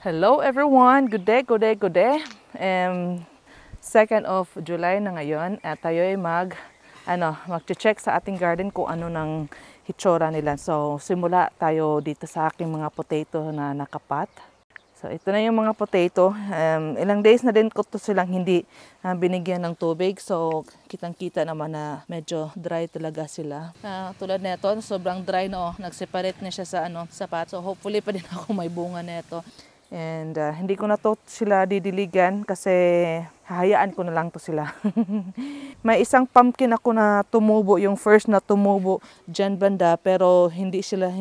Hello everyone! Good day, good day, good day. 2nd of July na ngayon at tayo ay mag-check sa ating garden kung ano ng hitsura nila. So, simula tayo dito sa aking mga potato na nakapat. So, ito na yung mga potato. Ilang days na din ko to silang hindi binigyan ng tubig. So, kitang-kita naman na medyo dry talaga sila. Tulad nito, sobrang dry na nag-separate na siya sa pot. So, hopefully pa din ako may bunga nito. And hindi ko na to sila didiligan kasi hahayaan ko na lang to sila. May isang pumpkin ako na tumubo, yung first na tumubo dyan banda, pero hindi siya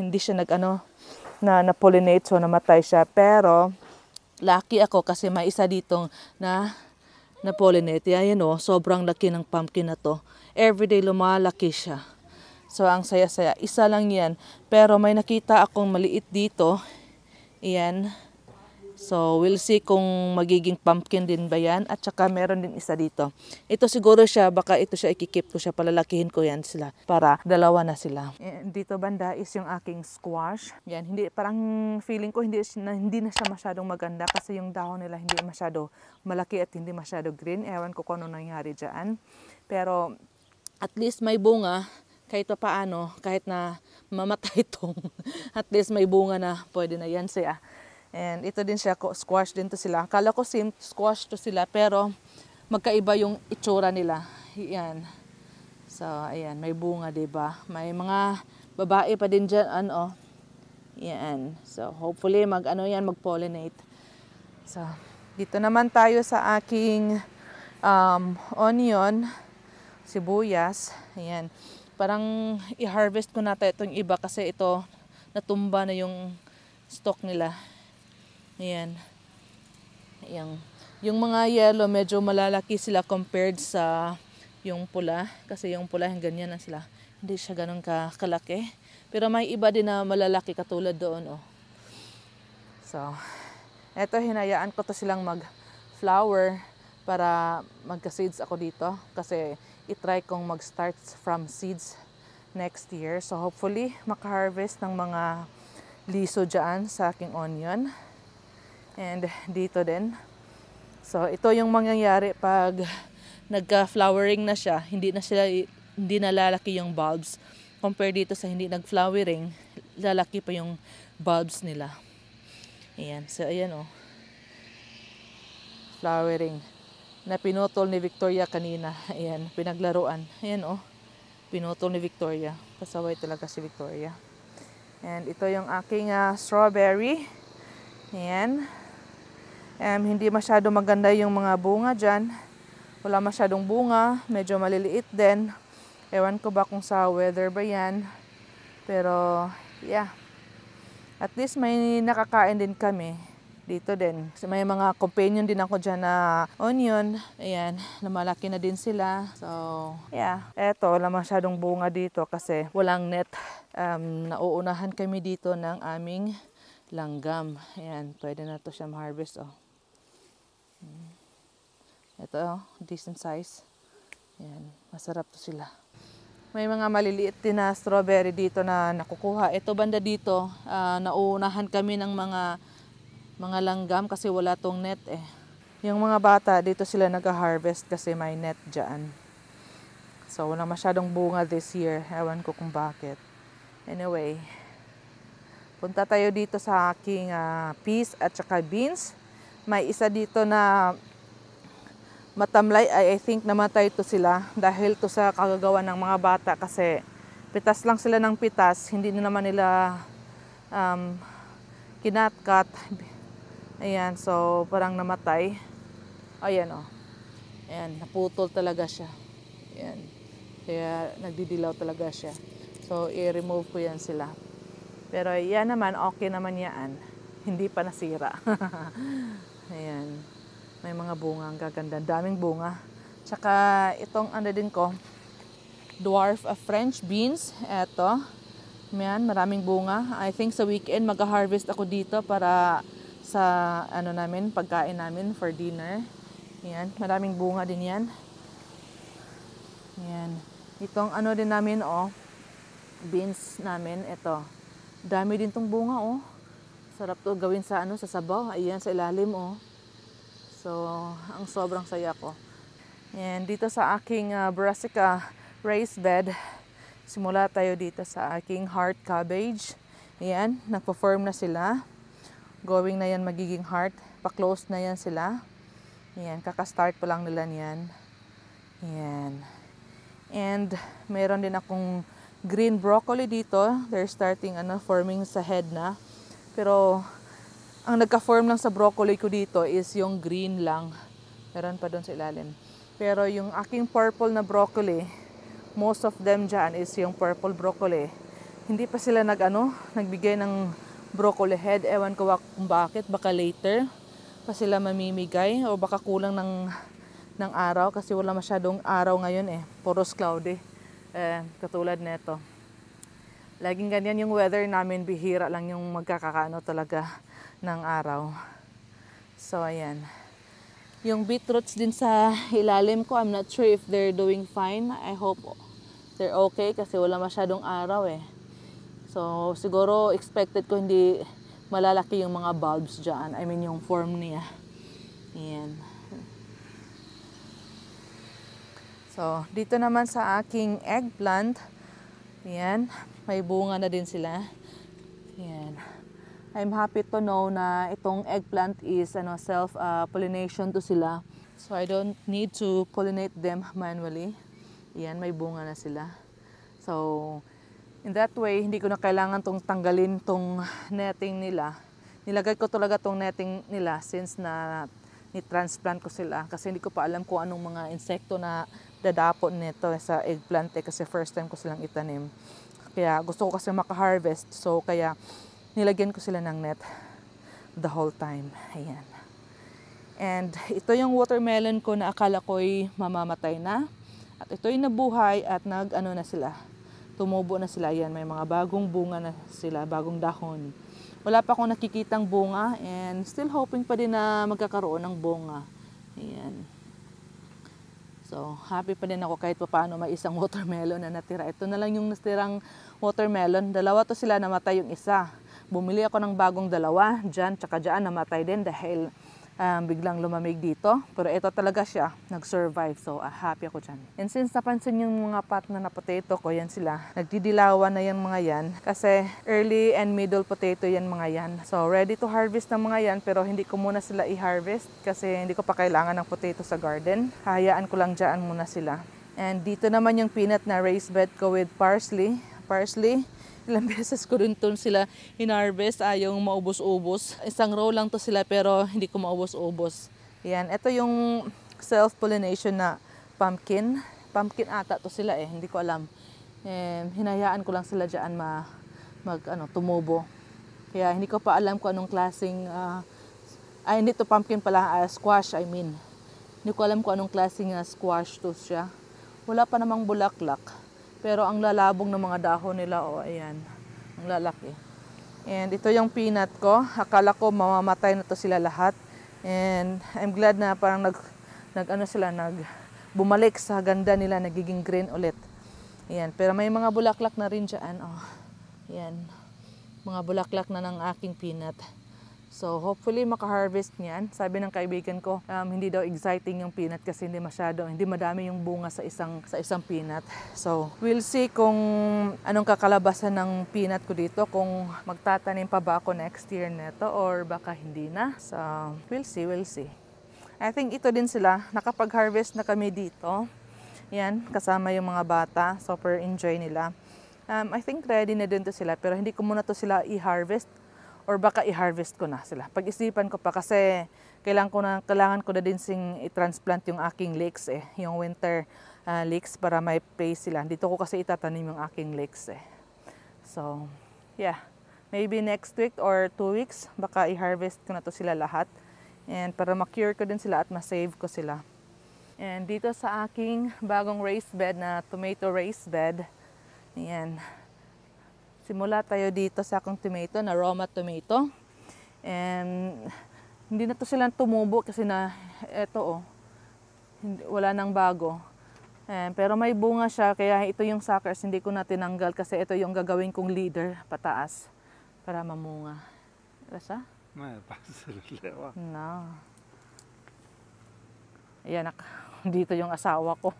na-pollinate, so namatay siya. Pero lucky ako kasi may isa ditong na-pollinate. Yan sobrang laki ng pumpkin na to. Everyday lumalaki siya. So ang saya-saya. Isa lang yan. Pero may nakita akong maliit dito. Iyan. So, we'll see kung magiging pumpkin din ba yan. At saka meron din isa dito. Ito siguro siya, baka ito siya ikikip ko siya, palalakihin ko yan sila para dalawa na sila. Dito banda is yung aking squash. Yan, parang feeling ko hindi na siya masyadong maganda kasi yung dahon nila hindi masyado malaki at hindi masyado green. Ewan ko kung ano nangyari dyan. Pero at least may bunga. Kahit pa paano, kahit na mamatay itong, at least may bunga na pwede na yan siya. And ito din siya, squash din to sila. Akala ko same squash to sila, pero magkaiba yung itsura nila. Yan. So, ayan, may bunga, diba? May mga babae pa din dyan, Yan. So, hopefully, mag-pollinate. So, dito naman tayo sa aking onion, sibuyas. Ayan. Parang i-harvest ko natin itong iba kasi ito, natumba na yung stock nila. Ayan. Ayan. Yung mga yellow, medyo malalaki sila compared sa yung pula. Kasi yung pula, ganyan na sila. Hindi siya ganun kalaki. Pero may iba din na malalaki katulad doon. So, eto, hinayaan ko to silang mag-flower para magka-seeds ako dito. Kasi itry kong mag-start from seeds next year. So, hopefully, maka-harvest ng mga liso dyan sa aking onion. And dito din. So, ito yung mangyayari pag nagka-flowering na siya. Hindi na lalaki yung bulbs. Compare dito sa hindi nag-flowering, lalaki pa yung bulbs nila. Ayan. So, ayan flowering. Na pinutol ni Victoria kanina. Ayan. Pinaglaruan. Ayan pinutol ni Victoria. Pasaway talaga si Victoria. And ito yung aking strawberry. Ayan. Hindi masyado maganda yung mga bunga dyan. Wala masyadong bunga. Medyo maliliit din. Ewan ko ba kung sa weather ba yan. Pero, yeah. At least may nakakain din kami. Dito din. Kasi may mga companion din ako dyan na onion. Ayan. Lumalaki na din sila. So, yeah. Eto, wala masyadong bunga dito kasi walang net. Nauunahan kami dito ng aming langgam. Ayan. Pwede na to siya ma-harvest. Ito, decent size. Ayan, masarap to sila. May mga maliliit din na strawberry dito na nakukuha. Ito banda dito, nauunahan kami ng mga langgam kasi wala tong net Yung mga bata, dito sila nag-harvest kasi may net dyan. So, wala masyadong bunga this year. Ewan ko kung bakit. Anyway, punta tayo dito sa aking peas at saka beans. May isa dito na matamlay, I think namatay to sila dahil to sa kagagawa ng mga bata kasi pitas lang sila ng pitas, hindi na naman nila kinatkat. Ayan, so parang namatay. Ayan Ayan, naputol talaga siya. Ayan. Kaya nagdidilaw talaga siya. So, i-remove ko yan sila. Pero yan naman, okay naman yan. Hindi pa nasira. Ayan. May mga bunga. Ang gaganda. Daming bunga. Tsaka itong din ko, dwarf French beans. Eto. Ayan, maraming bunga. I think sa weekend mag-harvest ako dito para sa pagkain namin for dinner. Ayan. Maraming bunga din yan. Ayan. Itong din namin beans namin. Ito. Dami din tong bunga Sarap to gawin sa sa sabaw. Ayan, sa ilalim, oh. So, ang sobrang saya ko. And dito sa aking brassica raised bed, simula tayo dito sa aking heart cabbage. Ayan, nagpo-form na sila. Going na yan magiging heart. Pa-close na yan sila. Ayan, kaka-start pa lang nila niyan. Ayan. And meron din akong green broccoli dito. They're starting forming sa head na. Pero ang nagka-form lang sa broccoli ko dito is yung green lang. Meron pa doon sa ilalim. Pero yung aking purple na broccoli, most of them dyan is yung purple broccoli. Hindi pa sila nagbigay ng broccoli head. Ewan ko kung bakit. Baka later pa sila mamimigay o baka kulang ng araw kasi wala masyadong araw ngayon Puros cloudy. Katulad nito. Laging ganyan yung weather namin. Bihira lang yung magkakakaano talaga ng araw. So, ayan. Yung beetroots din sa ilalim ko, I'm not sure if they're doing fine. I hope they're okay kasi wala masyadong araw So, siguro expected ko hindi malalaki yung mga bulbs dyan. I mean, yung form niya. Ayan. So, dito naman sa aking eggplant, ayan, may bunga na din sila. Ayan. I'm happy to know na itong eggplant is self-pollination to sila. So I don't need to pollinate them manually. Yan, may bunga na sila. So in that way, hindi ko na kailangan tong tanggalin tong netting nila. Nilagay ko talaga tong netting nila since na ni-transplant ko sila. Kasi hindi ko pa alam kung anong mga insekto na dadapon nito sa eggplant kasi first time ko silang itanim. Kaya gusto ko kasi maka-harvest. So kaya nilagyan ko sila ng net the whole time. Ayan. And ito yung watermelon ko na akala ko'y mamamatay na. At ito'y nabuhay at na sila. Tumubo na sila. Ayan, may mga bagong bunga na sila, bagong dahon. Wala pa akong nakikitang bunga and still hoping pa din na magkakaroon ng bunga. Ayan. So, happy pa din ako kahit paano may isang watermelon na natira. Ito na lang yung natirang watermelon. Dalawa to sila, namatay yung isa. Bumili ako ng bagong dalawa, dyan, tsaka dyan, namatay din dahil biglang lumamig dito. Pero ito talaga siya, nag-survive. So, happy ako dyan. And since napansin yung mga pot na potato ko, yan sila. Nagdidilawan na yung mga yan. Kasi early and middle potato yan mga yan. So, ready to harvest ng mga yan. Pero hindi ko muna sila i-harvest kasi hindi ko pa kailangan ng potato sa garden. Hayaan ko lang dyan muna sila. And dito naman yung peanut na raised bed ko with parsley. Ilang beses ko rin sila in-harvest, ayaw maubos-ubos. Isang row lang to sila pero hindi ko maubos-ubos. Yan, ito yung self-pollination na pumpkin. Pumpkin ata to sila hindi ko alam. Hinayaan ko lang sila dyan tumubo. Kaya hindi ko pa alam kung anong klaseng, hindi to pumpkin pala, squash I mean. Hindi ko alam kung anong klaseng squash to siya. Wala pa namang bulaklak. Pero ang lalabong ng mga dahon nila, ayan, ang lalaki. And ito yung peanut ko. Akala ko mamamatay na to sila lahat. And I'm glad na parang bumalik sa ganda nila, nagiging green ulit. Ayan, pero may mga bulaklak na rin dyan. Ayan, mga bulaklak na ng aking peanut. So, hopefully maka-harvest niyan. Sabi ng kaibigan ko, hindi daw exciting yung peanut kasi hindi madami yung bunga sa isang peanut. So, we'll see kung anong kakalabasan ng peanut ko dito, kung magtatanim pa ba ako next year neto or baka hindi na. So, we'll see. I think ito din sila. Nakapag-harvest na kami dito. Yan, kasama yung mga bata. Super enjoy nila. I think ready na din to sila pero hindi ko muna to sila i-harvest. Or baka i-harvest ko na sila. Pag-isipan ko pa kasi kailangan ko na din i-transplant yung aking leeks yung winter leeks para may place sila. Dito ko kasi itatanim yung aking leeks So, yeah. Maybe next week or 2 weeks, baka i-harvest ko na to sila lahat. And para ma-cure ko din sila at ma-save ko sila. And dito sa aking bagong raised bed na tomato raised bed, ayan. Simula tayo dito sa akong tomato na Roma tomato. And hindi na to silang tumubo kasi wala nang bago. Pero may bunga siya kaya ito yung suckers hindi ko na tinanggal kasi ito yung gagawin kong leader pataas para mamunga. Rasa? Nej, passar att leva. No. Ayan, dito yung asawa ko.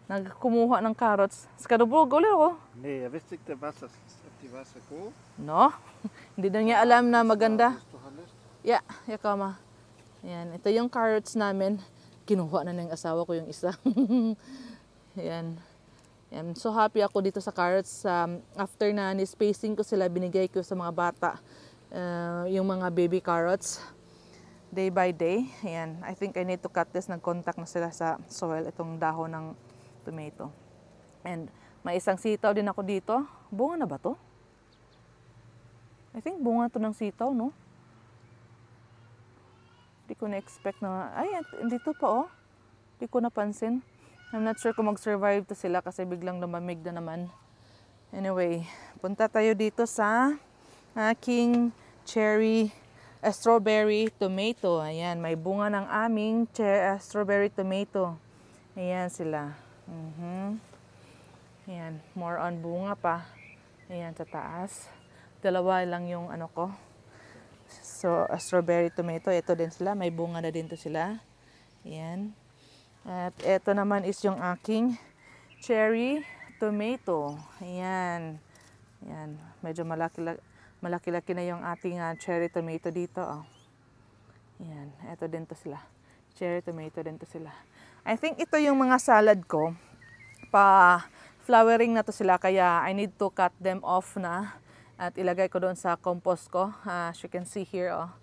Nagkumuha ng carrots. Skadubog ulit ako. Nej, jag visste inte att det var så god. No? Hindi na niya alam na maganda. Yeah, yakama. Ayan, ito yung carrots namin. Kinuha na ng asawa ko yung isa. Ayan. I'm so happy ako dito sa carrots. After na ni-spacing ko sila, binigay ko sa mga bata. Yung mga baby carrots. Day by day. Ayan. I think I need to cut this. Nag-contact na sila sa soil. Itong dahon ng tomato. And may isang sitaw din ako dito. Bunga na ba to? I think bunga to ng sitaw, no? Hindi ko na-expect na... Ay, dito pa, oh. Hindi ko napansin. I'm not sure kung mag-survive to sila kasi biglang lumamig na naman. Anyway, punta tayo dito sa aking strawberry tomato. Ayan, may bunga ng aming strawberry tomato. Ayan sila. Ayan, more on bunga pa. Ayan, sa taas. Dalawa lang yung ano ko. So, strawberry tomato. Ito din sila. May bunga na din to sila. Ayan. At ito naman is yung aking cherry tomato. Ayan. Ayan. Medyo malaki-laki na yung ating cherry tomato dito. Oh. Ayan. Ito din to sila. Cherry tomato din to sila. I think ito yung mga salad ko. Pa-flowering na to sila. Kaya I need to cut them off na. At ilagay ko doon sa compost ko. As you can see here. Oh.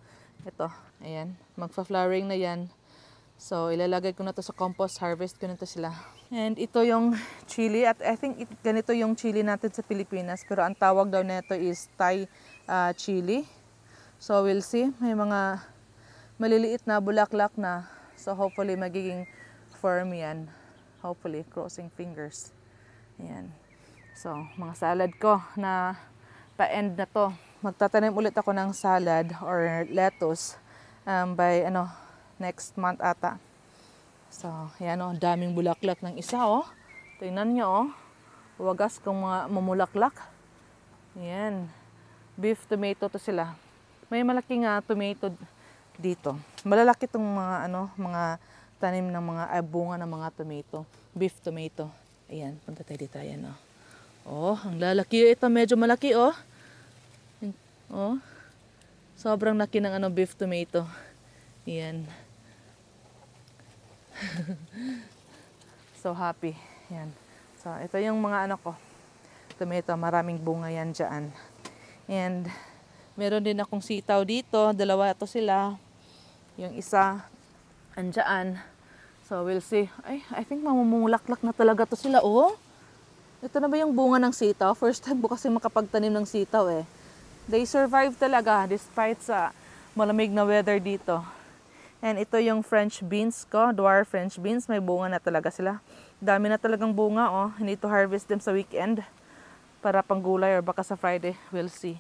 Ito. Ayan. Magpa-flowering na yan. So, ilalagay ko na to sa compost, harvest ko na to sila. And ito yung chili, at I think ganito yung chili natin sa Pilipinas, pero ang tawag daw nito is Thai chili. So, we'll see. May mga maliliit na bulaklak na. So, hopefully, magiging firm yan. Hopefully, crossing fingers. Ayan. So, mga salad ko na pa-end na to. Magtatanim ulit ako ng salad or lettuce by next month ata. So, yan o, daming bulaklak ng isa o. Tingnan nyo o. Wagas kung mga mamulaklak. Yan. Beef tomato to sila. May malaking tomato dito. Malalaki itong mga tanim ng mga bunga ng mga tomato. Beef tomato. Ayan, punta tayo dito. Ayan o. Oh, ang lalaki. Ito medyo malaki o. Oh. Sobrang laki ng beef tomato. Ayan. So happy. Yan. So ito yung mga ko. Tomato, maraming bunga yan dyan. And meron din akong sitaw dito. Dalawa ito sila. Yung isa andyan. So we'll see. Ay, I think mamumulaklak na talaga to sila. Oh, ito na ba yung bunga ng sitaw? First time ko kasi makapagtanim ng sitaw eh. They survive talaga despite sa malamig na weather dito. And ito yung French beans ko, dwarf French beans. May bunga na talaga sila. Dami na talagang bunga, oh. I need to harvest them sa weekend para panggulay or baka sa Friday. We'll see.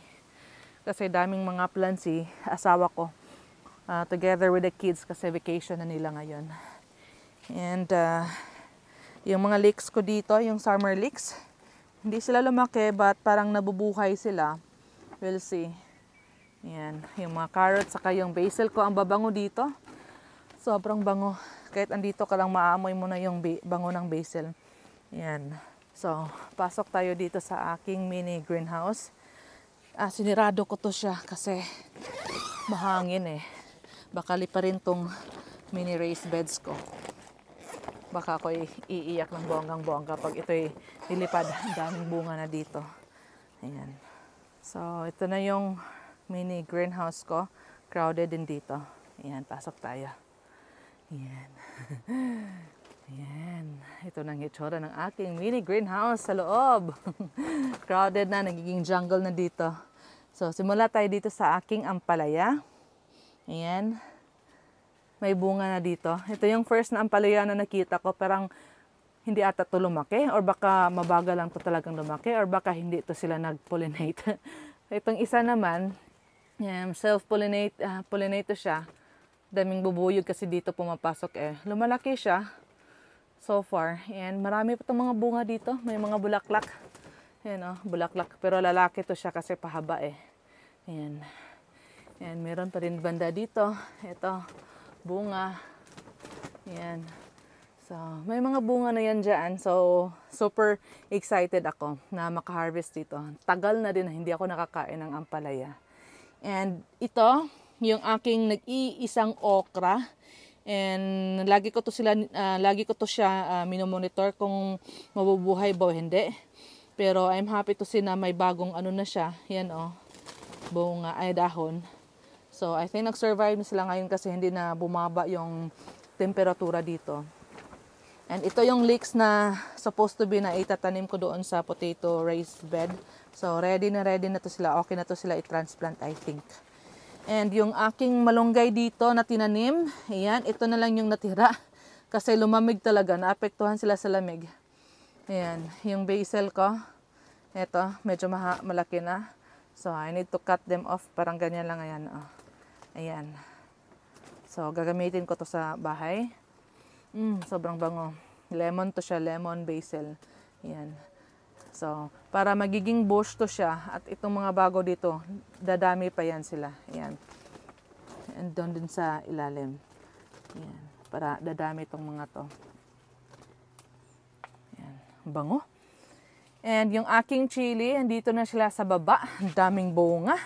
Kasi daming mga plants asawa ko. Together with the kids kasi vacation na nila ngayon. And yung mga leeks ko dito, yung summer leeks, hindi sila lumaki but parang nabubuhay sila. We'll see. Yan, yung mga carrots saka yung basil ko, ang babango dito. Sobrang bango. Kahit andito ka lang maamoy mo na yung bango ng basil. Yan. So, pasok tayo dito sa aking mini greenhouse. Sinirado ko to siya kasi mahangin eh. Baka liparin tong mini raised beds ko. Baka ako iiyak ng bonggang-bongga pag ito'y nilipad. Daming bunga na dito. Ayan. So, ito na yung mini greenhouse ko. Crowded din dito. Ayan, pasok tayo. Ayan. Ayan. Ito nang itsura ng aking mini greenhouse sa loob. Crowded na, nagiging jungle na dito. So, simula tayo dito sa aking ampalaya. Ayan. May bunga na dito. Ito yung first na ampalaya na nakita ko. Parang hindi ata ito lumaki. Or baka mabagal lang ito talagang lumaki. Or baka hindi ito sila nag-pollinate. Itong isa naman, self-pollinate siya. Daming bubuyog kasi dito pumapasok eh. Lumalaki siya so far. And marami pa itong mga bunga dito. May mga bulaklak. Ayan o, bulaklak. Pero lalaki to siya kasi pahaba eh. Ayan. And meron pa rin banda dito. Ito, bunga. Yan. So, may mga bunga na yan dyan. So, super excited ako na makaharvest dito. Tagal na din na hindi ako nakakain ng ampalaya. And ito, yung aking nag-iisang okra. And lagi ko to siya minomonitor kung mabubuhay ba o hindi. Pero I'm happy to see na may bagong ano na siya. Yan bunga ay dahon. So, I think nag-survive na sila ngayon kasi hindi na bumaba yung temperatura dito. And ito yung leeks na supposed to be na itatanim ko doon sa potato raised bed. So, ready na to sila. Okay na to sila i-transplant, I think. And yung aking malunggay dito na tinanim, ayan, ito na lang yung natira. Kasi lumamig talaga, naapektuhan sila sa lamig. Ayan, yung basil ko, ito, medyo malaki na. So, I need to cut them off. Parang ganyan lang, ayan. Ayan. So, gagamitin ko to sa bahay. Sobrang bango. Lemon to siya, lemon basil. Ayan. So, para magiging bush to siya at itong mga bago dito, dadami pa yan sila. Ayan. And doon din sa ilalim. Ayan. Para dadami itong mga to. Ayan. Bango. And yung aking chili, andito na sila sa baba. Daming bunga.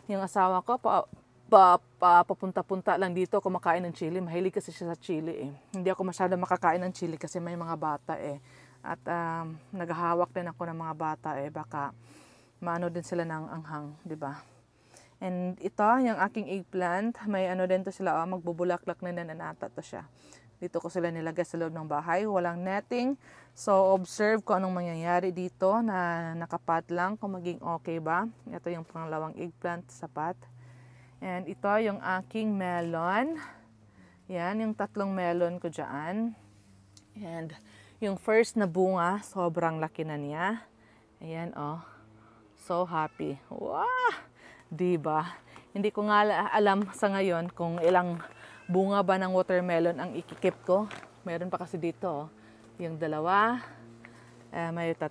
Yung asawa ko, papunta-punta lang dito kumakain ng chili. Mahilig kasi siya sa chili Hindi ako masyado makakain ng chili kasi may mga bata At naghahawak din ako ng mga bata baka maano din sila ng anghang, di ba? And ito, yung aking eggplant, may ano din to sila, magbubulaklak na nanata to siya. Dito ko sila nilagay sa loob ng bahay, walang netting. So, observe ko anong mangyayari dito na nakapat lang kung maging okay ba. Ito yung pangalawang eggplant, sapat. And ito yung aking melon. Yan, yung 3 melon ko dyan. And yung first na bunga, sobrang laki na niya. Ayan, so happy. Wow! Diba? Hindi ko nga alam sa ngayon kung ilang bunga ba ng watermelon ang ikikip ko. Meron pa kasi dito, yung 2, may 3,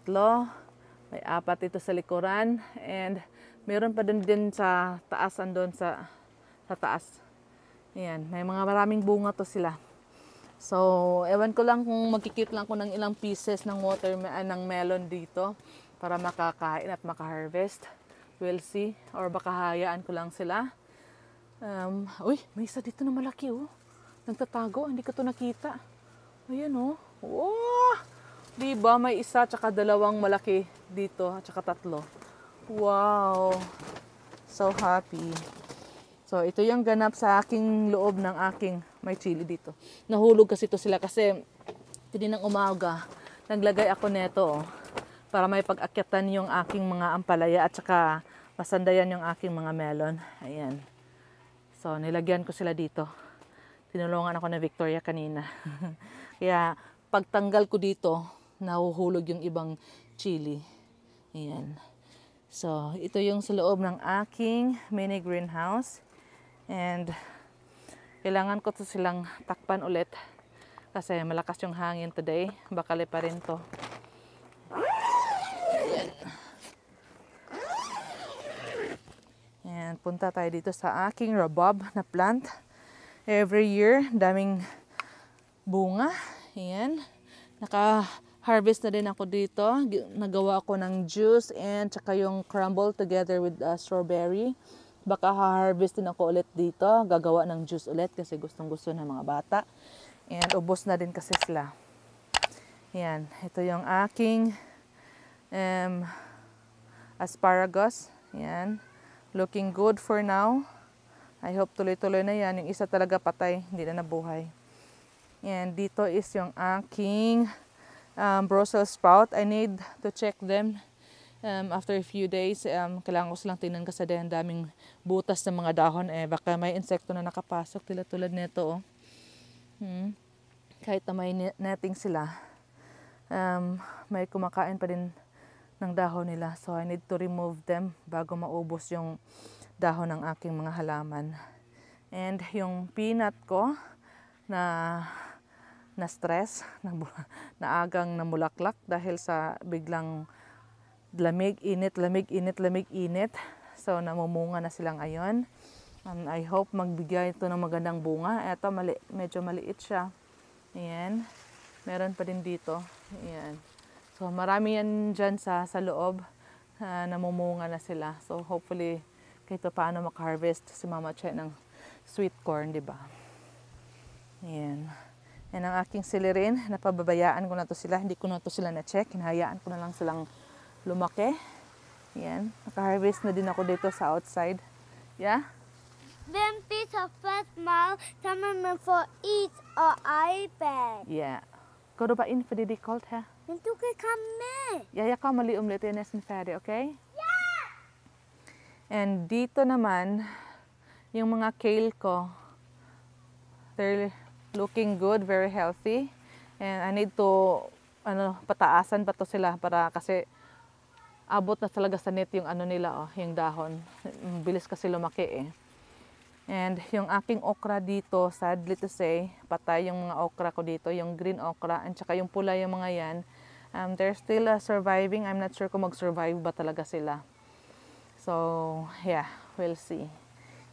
may 4 ito sa likuran, and meron pa din sa taas, andun sa taas. Ayan, may mga maraming bunga to sila. So, ewan ko lang kung magkikip lang ko ng ilang pieces ng ng melon dito para makakain at makaharvest. We'll see. Or baka hayaan ko lang sila. Uy, may isa dito na malaki Nagtatago, hindi ko to nakita. Ayan Wow! Diba, may isa tsaka 2 malaki dito at tsaka 3. Wow! So happy. So, ito yung ganap sa aking loob ng aking may chili dito. Nahulog kasi ito sila kasi tininang umaga, naglagay ako neto para may pag-akyatan yung aking mga ampalaya at saka masandayan yung aking mga melon. Ayan. So, nilagyan ko sila dito. Tinulungan ako na Victoria kanina. Kaya, pagtanggal ko dito, nahuhulog yung ibang chili. Ayan. So, ito yung sa loob ng aking mini greenhouse. And, kailangan ko to silang takpan ulit. Kasi malakas yung hangin today. Bakali pa rin to. Ayan. And, punta tayo dito sa aking rhubarb na plant. Every year, daming bunga. Ayan. Naka-harvest na din ako dito. Nagawa ako ng juice and tsaka yung crumble together with strawberry. Baka ha-harvest din ako ulit dito. Gagawa ng juice ulit kasi gustong-gusto ng mga bata. And ubos na din kasi sila. Ayan. Ito yung aking asparagus. Ayan. Looking good for now. I hope tuloy-tuloy na yan. Yung isa talaga patay. Hindi na nabuhay. And dito is yung aking Brussels sprout. I need to check them after a few days. Kailangan ko silang tingnan kasi ang daming butas ng mga dahon. Baka may insekto na nakapasok. Tulad nito. Kahit na may netting sila, may kumakain pa din ng dahon nila. So I need to remove them bago maubos yung dahon ng aking mga halaman. And yung peanut ko na stress, na agang namulaklak dahil sa biglang lamig, init. So namumunga na sila ngayon. I hope magbigay ito ng magandang bunga. Ito, medyo maliit siya. Ayan. Meron pa din dito. Ayan. So, marami yan dyan sa loob. Namumunga na sila. So, hopefully, kahit paano makaharvest si Mama Che ng sweet corn, di ba? Ayan. Yan ang aking silirin. Napababayaan ko na to sila. Hindi ko na to sila na-check. Hinahayaan ko na lang silang lumaki. Ayan. Nakaharvest na din ako dito sa outside. Yeah? Vem visar först mal samman man får is och iPad. Yeah. Går du bara in för det är kallt här? Men du kan komma med. Ja, jag kommer om lite. Jag är nästan färdig, okay? Yeah! And dito naman, yung mga kale ko, they're looking good, very healthy. And I need to, pataasan pa to sila para kasi abot na talaga sa net yung nila, yung dahon. Bilis kasi lumaki eh. And yung aking okra dito, sadly to say, patay yung mga okra ko dito, yung green okra, at saka yung pula yung mga yan. They're still surviving. I'm not sure kung mag-survive ba talaga sila. So, yeah, we'll see.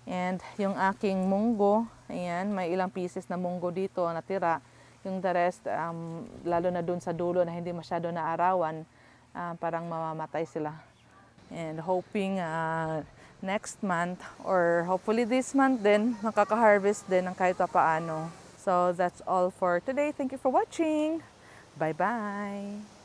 And yung aking munggo, ayan, may ilang pieces na munggo dito natira. Yung the rest, lalo na dun sa dulo na hindi masyado naarawan, parang mamamatay sila. And hoping next month or hopefully this month din, makaka-harvest din ng kahit paano. So that's all for today. Thank you for watching. Bye-bye.